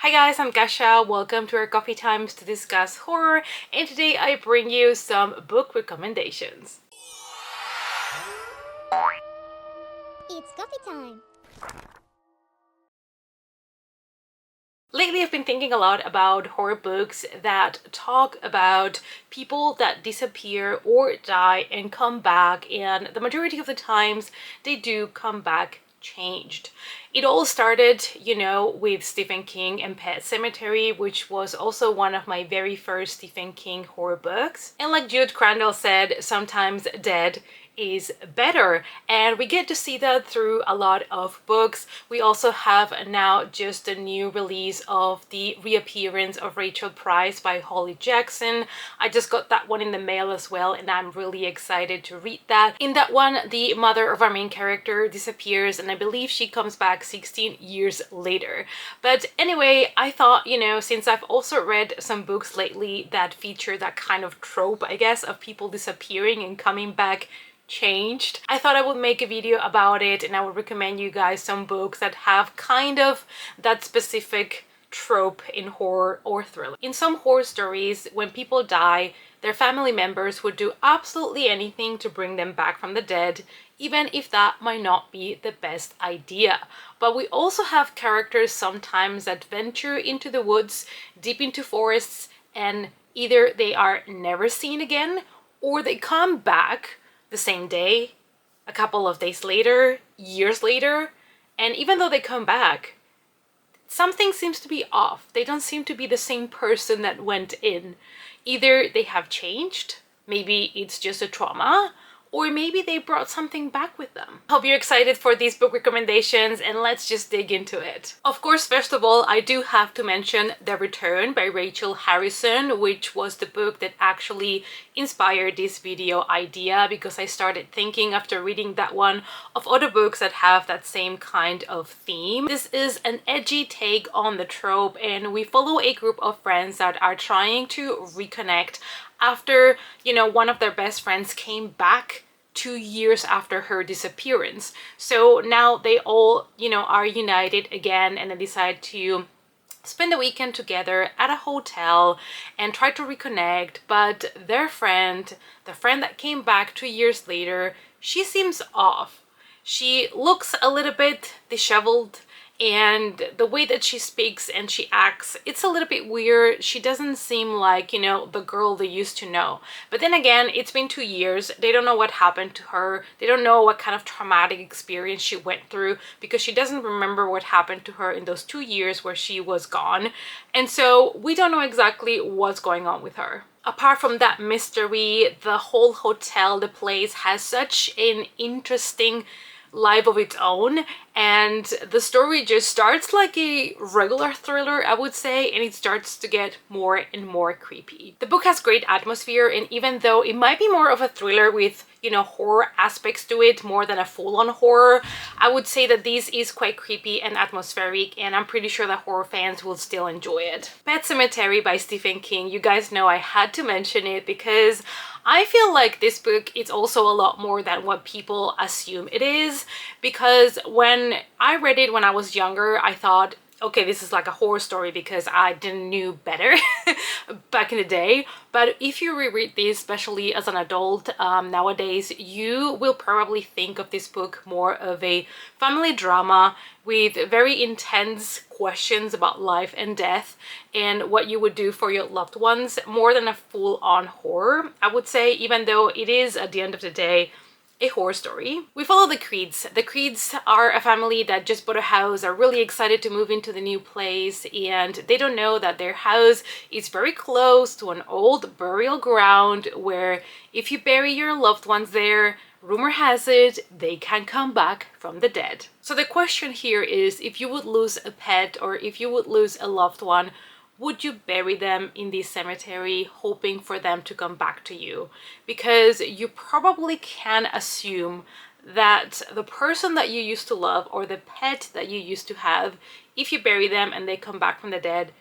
Hi guys, I'm Gasha. Welcome to our coffee times to discuss horror, and today I bring you some book recommendations. It's coffee time. Lately I've been thinking a lot about horror books that talk about people that disappear or die and come back, and the majority of the times they do come back changed. It all started, with Stephen King and Pet Sematary, which was also one of my very first Stephen King horror books. And like Jude Crandall said, sometimes dead is better, and we get to see that through a lot of books. We also have now just a new release of the reappearance of Rachel Price by Holly Jackson. I just got that one in the mail as well, and I'm really excited to read that. In that one, the mother of our main character disappears, and I believe she comes back 16 years later. But anyway, I thought, since I've also read some books lately that feature that kind of trope, I guess, of people disappearing and coming back changed, I thought I would make a video about it, and I would recommend you guys some books that have kind of that specific trope in horror or thriller. In some horror stories, when people die, their family members would do absolutely anything to bring them back from the dead, even if that might not be the best idea. But we also have characters sometimes that venture into the woods, deep into forests, and either they are never seen again or they come back the same day, a couple of days later, years later, and even though they come back, something seems to be off. They don't seem to be the same person that went in. Either they have changed, maybe it's just a trauma, or maybe they brought something back with them. Hope you're excited for these book recommendations, and let's just dig into it. Of course, first of all, I do have to mention The Return by Rachel Harrison, which was the book that actually inspired this video idea, because I started thinking after reading that one of other books that have that same kind of theme. This is an edgy take on the trope, and we follow a group of friends that are trying to reconnect after, one of their best friends came back 2 years after her disappearance. So now they all, are united again, and they decide to spend the weekend together at a hotel and try to reconnect. But their friend, the friend that came back 2 years later, she seems off. She looks a little bit disheveled, and the way that she speaks and she acts, it's a little bit weird. She doesn't seem like, the girl they used to know. But then again, it's been 2 years. They don't know what happened to her. They don't know what kind of traumatic experience she went through, because she doesn't remember what happened to her in those 2 years where she was gone. And so we don't know exactly what's going on with her. Apart from that mystery, the whole hotel, the place, has such an interesting life of its own, and the story just starts like a regular thriller, I would say, and it starts to get more and more creepy. The book has great atmosphere, and even though it might be more of a thriller with, horror aspects to it more than a full-on horror, I would say that this is quite creepy and atmospheric, and I'm pretty sure that horror fans will still enjoy it. Pet Sematary by Stephen King, you guys know I had to mention it because I feel like this book is also a lot more than what people assume it is, because when I read it when I was younger, I thought, okay, this is like a horror story because I didn't knew better back in the day. But if you reread this, especially as an adult nowadays, you will probably think of this book more of a family drama with very intense questions about life and death and what you would do for your loved ones, more than a full-on horror, I would say, even though it is, at the end of the day, a horror story. We follow the Creeds. The Creeds are a family that just bought a house, are really excited to move into the new place, and they don't know that their house is very close to an old burial ground where if you bury your loved ones there, rumor has it, they can come back from the dead. So the question here is, if you would lose a pet or if you would lose a loved one, would you bury them in this cemetery hoping for them to come back to you? Because you probably can assume that the person that you used to love or the pet that you used to have, if you bury them and they come back from the dead,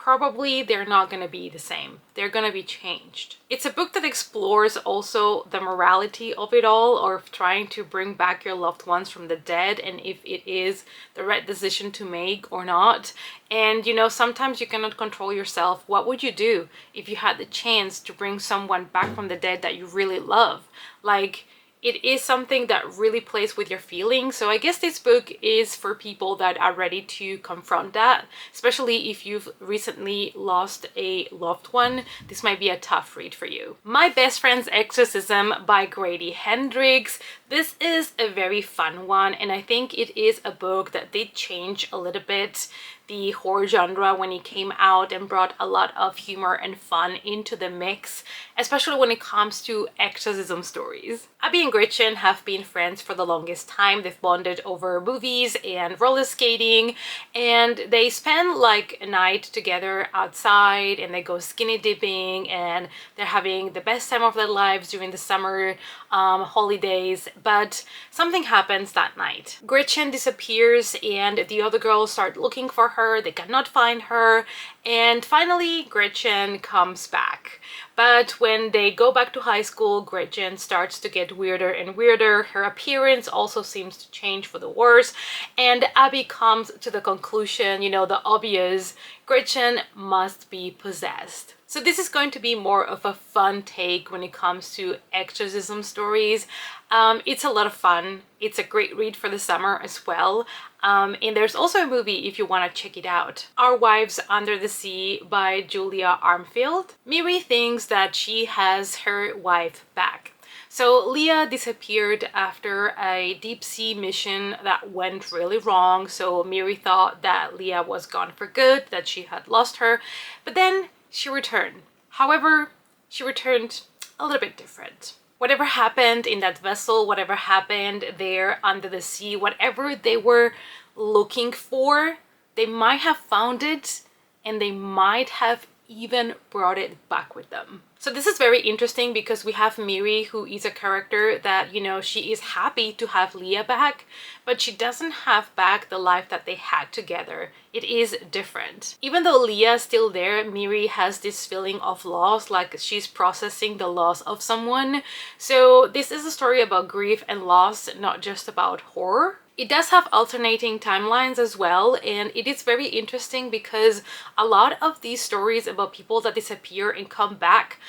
probably they're not going to be the same. They're going to be changed. It's a book that explores also the morality of it all, or of trying to bring back your loved ones from the dead, and if it is the right decision to make or not. And you know, sometimes you cannot control yourself. What would you do if you had the chance to bring someone back from the dead that you really love? Like, it is something that really plays with your feelings. So I guess this book is for people that are ready to confront that, especially if you've recently lost a loved one. This might be a tough read for you. My Best Friend's Exorcism by Grady Hendrix. This is a very fun one, and I think it is a book that did change a little bit the horror genre when it came out and brought a lot of humor and fun into the mix, especially when it comes to exorcism stories. Abby and Gretchen have been friends for the longest time. They've bonded over movies and roller skating, and they spend like a night together outside, and they go skinny dipping, and they're having the best time of their lives during the summer holidays. But something happens that night. Gretchen disappears, and the other girls start looking for her. They cannot find her, and finally Gretchen comes back. But when they go back to high school, Gretchen starts to get weirder and weirder. Her appearance also seems to change for the worse, and Abby comes to the conclusion, you know, the obvious: Gretchen must be possessed. So this is going to be more of a fun take when it comes to exorcism stories. It's a lot of fun. It's a great read for the summer as well. And there's also a movie if you want to check it out. Our Wives Under the Sea by Julia Armfield. Miri thinks that she has her wife back. So Leah disappeared after a deep sea mission that went really wrong. So Miri thought that Leah was gone for good, that she had lost her. But then she returned. However, she returned a little bit different. Whatever happened in that vessel, whatever happened there under the sea, whatever they were looking for, they might have found it, and they might have even brought it back with them. So this is very interesting because we have Miri, who is a character that, you know, she is happy to have Leah back, but she doesn't have back the life that they had together. It is different. Even though Leah's still there, Miri has this feeling of loss, like she's processing the loss of someone. So this is a story about grief and loss, not just about horror. It does have alternating timelines as well, and it is very interesting because a lot of these stories about people that disappear and come back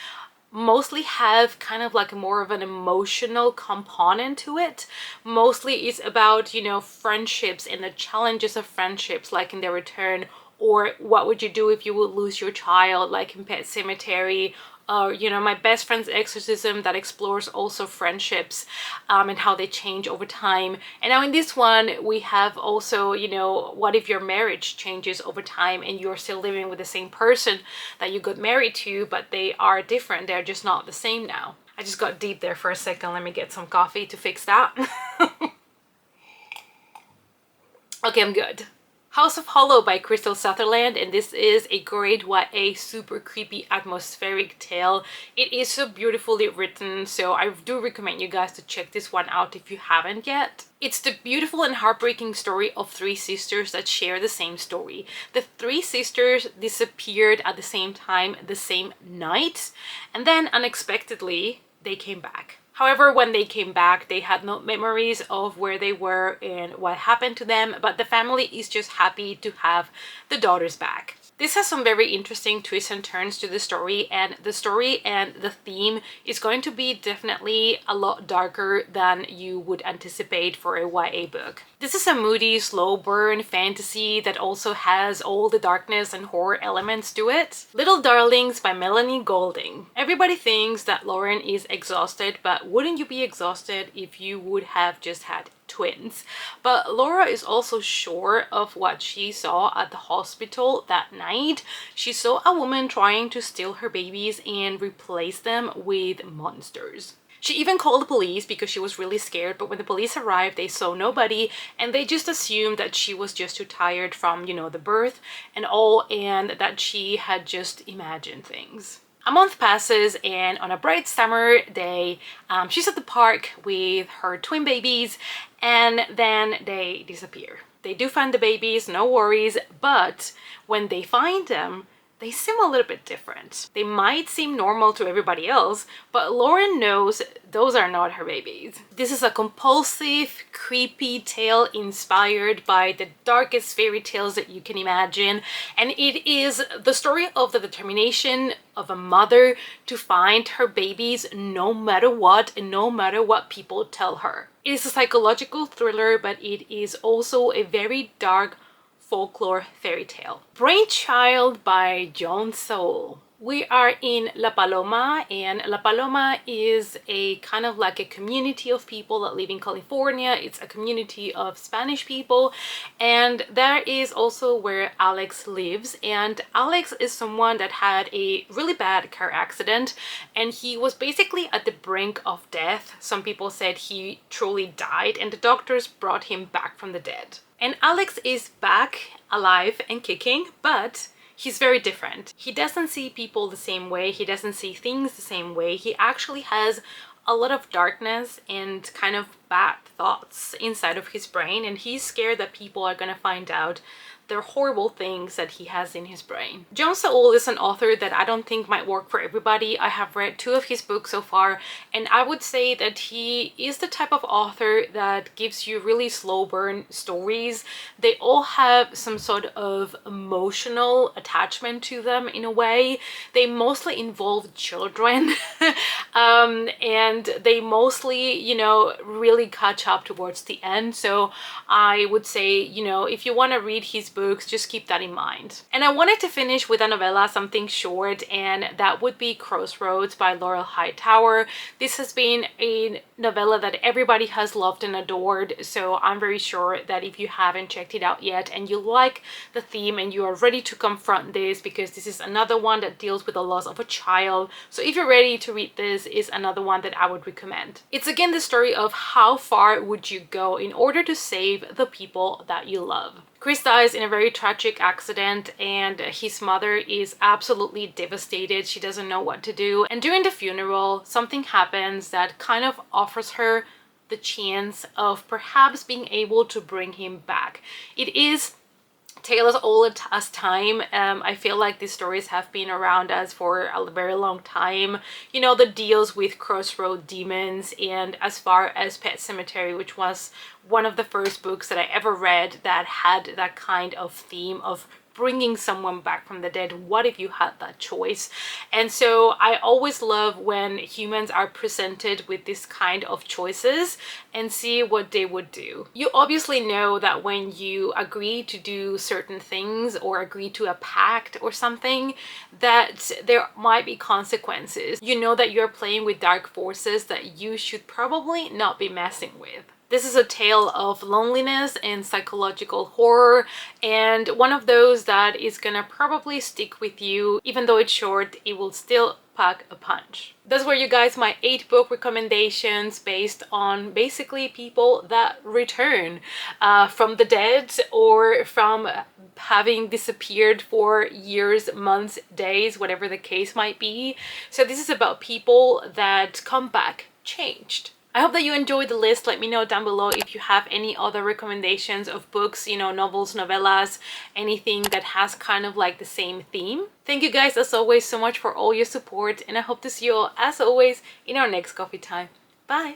mostly have kind of like more of an emotional component to it. Mostly it's about, you know, friendships and the challenges of friendships, like in their return, or what would you do if you would lose your child, like in Pet Sematary, or, you know, My Best Friend's Exorcism, that explores also friendships and how they change over time. And now in this one, we have also, you know, what if your marriage changes over time and you're still living with the same person that you got married to, but they are different. They're just not the same now. I just got deep there for a second. Let me get some coffee to fix that. Okay, I'm good. House of Hollow by Crystal Sutherland, and this is a great YA super creepy atmospheric tale. It is so beautifully written, so I do recommend you guys to check this one out if you haven't yet. It's the beautiful and heartbreaking story of three sisters that share the same story. The three sisters disappeared at the same time, the same night, and then unexpectedly they came back. However, when they came back, they had no memories of where they were and what happened to them, but the family is just happy to have the daughters back. This has some very interesting twists and turns to the story and the theme is going to be definitely a lot darker than you would anticipate for a YA book. This is a moody, slow burn fantasy that also has all the darkness and horror elements to it. Little Darlings by Melanie Golding. Everybody thinks that Lauren is exhausted, but wouldn't you be exhausted if you would have just had twins? But Laura is also sure of what she saw at the hospital that night. She saw a woman trying to steal her babies and replace them with monsters. She even called the police because she was really scared, but when the police arrived, they saw nobody and they just assumed that she was just too tired from, you know, the birth and all, and that she had just imagined things. A month passes, and on a bright summer day, she's at the park with her twin babies, and then they disappear. They do find the babies, no worries, but when they find them, they seem a little bit different. They might seem normal to everybody else, but Lauren knows those are not her babies. This is a compulsive, creepy tale inspired by the darkest fairy tales that you can imagine, and it is the story of the determination of a mother to find her babies no matter what and no matter what people tell her. It is a psychological thriller, but it is also a very dark folklore fairy tale. Brainchild by Joan Saul. We are in La Paloma, and La Paloma is a kind of like a community of people that live in California. It's a community of Spanish people, and that is also where Alex lives. And Alex is someone that had a really bad car accident, and he was basically at the brink of death. Some people said he truly died, and the doctors brought him back from the dead. And Alex is back, alive and kicking, but he's very different. He doesn't see people the same way. He doesn't see things the same way. He actually has a lot of darkness and kind of bad thoughts inside of his brain, and he's scared that people are gonna find out the horrible things that he has in his brain. Joan Saul is an author that I don't think might work for everybody. I have read 2 of his books so far, and I would say that he is the type of author that gives you really slow burn stories. They all have some sort of emotional attachment to them in a way. They mostly involve children and they mostly, you know, really catch up towards the end. So I would say, you know, if you want to read his books, just keep that in mind. And I wanted to finish with a novella, something short, and that would be Crossroads by Laurel Hightower. This has been a novella that everybody has loved and adored, so I'm very sure that if you haven't checked it out yet and you like the theme and you are ready to confront this, because this is another one that deals with the loss of a child, so if you're ready to read this, is another one that I would recommend. It's again the story of how far would you go in order to save the people that you love. Chris dies in a very tragic accident, and his mother is absolutely devastated. She doesn't know what to do. And during the funeral, something happens that kind of offers her the chance of perhaps being able to bring him back. It is tale as old as time. I feel like these stories have been around us for a very long time. You know, the deals with crossroad demons, and as far as Pet Sematary, which was one of the first books that I ever read that had that kind of theme of bringing someone back from the dead. What if you had that choice? And so I always love when humans are presented with this kind of choices and see what they would do. You obviously know that when you agree to do certain things or agree to a pact or something, that there might be consequences. You know that you're playing with dark forces that you should probably not be messing with. This is a tale of loneliness and psychological horror, and one of those that is gonna probably stick with you. Even though it's short, it will still pack a punch. Those were, you guys, my 8 book recommendations based on basically people that return from the dead or from having disappeared for years, months, days, whatever the case might be. So this is about people that come back changed. I hope that you enjoyed the list. Let me know down below if you have any other recommendations of books, you know, novels, novellas, anything that has kind of like the same theme. Thank you guys as always so much for all your support, and I hope to see you all as always in our next coffee time. Bye!